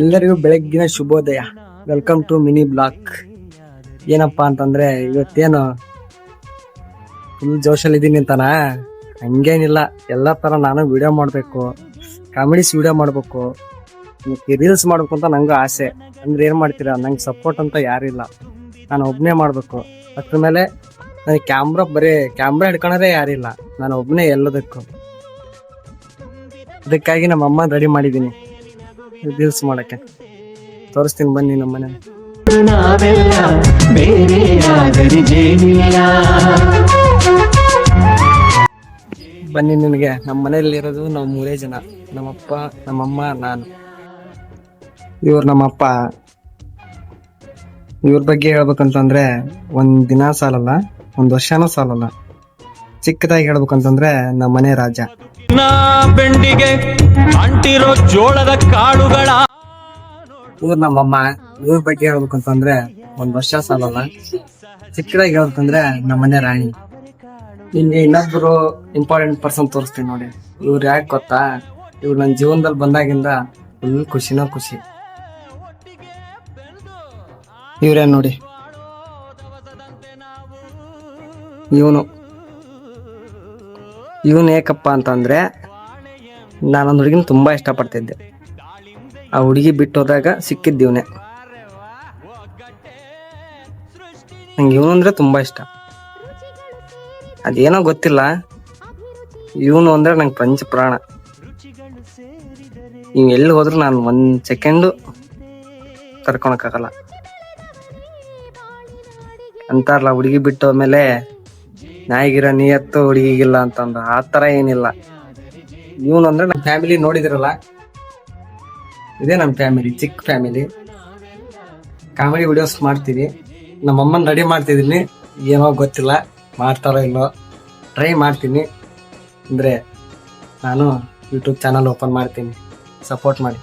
ಎಲ್ಲರಿಗೂ ಬೆಳಗ್ಗಿನ ಶುಭೋದಯ. Welcome to mini block. ಏನಪ್ಪಾ ಅಂತಂದ್ರೆ ಇವತ್ತೇನು ಫುಲ್ ಜೋಶಲ್ಲಿ ಇದೀನಿ ಅಂತಾನ? ಹಂಗೇನಿಲ್ಲ, ಎಲ್ಲ ತರ ನಾನು ವಿಡಿಯೋ ಮಾಡ್ಬೇಕು, ಕಾಮಿಡೀಸ್ ವಿಡಿಯೋ ಮಾಡ್ಬೇಕು, ರೀಲ್ಸ್ ಮಾಡ್ಬೇಕು ಅಂತ ನಂಗೂ ಆಸೆ. ಅಂದ್ರೆ ಏನ್ ಮಾಡ್ತೀರಾ, ನಂಗೆ ಸಪೋರ್ಟ್ ಅಂತ ಯಾರಿಲ್ಲ, ನಾನು ಒಬ್ನೇ ಮಾಡ್ಬೇಕು. ಅದ್ರ ಮೇಲೆ ನನಗೆ ಕ್ಯಾಮ್ರಾ ಹಿಡ್ಕೊಳೋದೇ ಯಾರಿಲ್ಲ, ನಾನು ಒಬ್ನೇ ಎಲ್ಲದಕ್ಕೂ. ಅದಕ್ಕಾಗಿ ನಮ್ಮ ಅಮ್ಮ ರೆಡಿ ಮಾಡಿದ್ದೀನಿ ರೀಲ್ಸ್ ಮಾಡಕ್ಕೆ. ತೋರಿಸ್ತೀನಿ ಬನ್ನಿ ನಮ್ಮ ಮನೆ. ಬನ್ನಿ, ನಿನಗೆ ನಮ್ಮ ಮನೆಯಲ್ಲಿ ಇರೋದು ನಾವು 3 ಜನ, ನಮ್ಮಪ್ಪ, ನಮ್ಮಮ್ಮ, ನಾನು. ಇವ್ರು ನಮ್ಮಪ್ಪ. ಇವ್ರ ಬಗ್ಗೆ ಹೇಳ್ಬೇಕಂತಂದ್ರೆ ಒಂದ್ ದಿನ ಸಾಲಲ್ಲ, ಒಂದ್ ವರ್ಷನೂ ಸಾಲಲ್ಲ. ಚಿಕ್ಕದಾಗಿ ಹೇಳ್ಬೇಕಂತಂದ್ರೆ ನಮ್ಮ ಮನೆ ರಾಜ. ಬೆಂಡಿಗೆ ಅಂಟಿರೋ ಜೋಳದ ಕಾಳುಗಳ. ಇವ್ರು ನಮ್ಮಮ್ಮ. ಇವ್ರ ಬಗ್ಗೆ ಹೇಳ್ಬೇಕಂತಂದ್ರೆ ಒಂದ್ ವರ್ಷ ಸಾಲಲ್ಲ. ಚಿಕ್ಕದಾಗಿ ಹೇಳ್ಬೇಕಂದ್ರೆ ನಮ್ಮ ಮನೆ ರಾಣಿ. ನಿಮ್ಗೆ ಇನ್ನೊಬ್ರು ಇಂಪಾರ್ಟೆಂಟ್ ಪರ್ಸನ್ ತೋರಿಸ್ತೀನಿ ನೋಡಿ. ಇವ್ರು ಯಾಕೆ ಗೊತ್ತಾ? ಇವ್ರು ನನ್ನ ಜೀವನದಲ್ಲಿ ಬಂದಾಗಿಂದ ಫುಲ್ ಖುಷಿ. ಇವ್ರೇನ್ ನೋಡಿ, ಇವನು ಏಕಪ್ಪ ಅಂತಂದ್ರೆ ನಾನೊಂದು ಹುಡುಗಿನ ತುಂಬಾ ಇಷ್ಟಪಡ್ತಿದ್ದೆ. ಆ ಹುಡುಗಿ ಬಿಟ್ಟು ಹೋದಾಗ ಸಿಕ್ಕಿದ್ದೀವನೆ. ನಂಗೆ ಇವನು ಅಂದ್ರೆ ತುಂಬಾ ಇಷ್ಟ. ಅದೇನೋ ಗೊತ್ತಿಲ್ಲ, ಇವನು ಅಂದ್ರೆ ನಂಗೆ ಪಂಚ ಪ್ರಾಣ. ಇವ್ ಎಲ್ಲಿ ಹೋದ್ರು ನಾನು 1 ಸೆಕೆಂಡು ಕರ್ಕೊಳಕ್ಕಾಗಲ್ಲ. ಅಂತಾರಲ್ಲ, ಹುಡುಗಿ ಬಿಟ್ಟು ಹೋದ್ಮೇಲೆ ನಾಯಿಗಿರ ನಿಯತ್ತು ಹುಡುಗಿಗಿಲ್ಲ ಅಂತಂದ, ಆ ತರ ಏನಿಲ್ಲ. ಇವನು ಅಂದ್ರೆ ನಮ್ಮ ಫ್ಯಾಮಿಲಿ ನೋಡಿದಿರಲ್ಲ, ಇದೇ ನಮ್ಮ ಫ್ಯಾಮಿಲಿ, ಚಿಕ್ಕ ಫ್ಯಾಮಿಲಿ. ಕಾಮಿಡಿ ವಿಡಿಯೋಸ್ ಮಾಡ್ತೀವಿ. ನಮ್ಮಮ್ಮನ ರೆಡಿ ಮಾಡ್ತಿದ್ದೀನಿ, ಏನೋ ಗೊತ್ತಿಲ್ಲ ಮಾಡ್ತಾರೋ ಇಲ್ಲೋ, ಟ್ರೈ ಮಾಡ್ತೀನಿ. ಅಂದ್ರೆ ನಾನು ಯೂಟ್ಯೂಬ್ ಚಾನಲ್ ಓಪನ್ ಮಾಡ್ತೀನಿ, ಸಪೋರ್ಟ್ ಮಾಡಿ.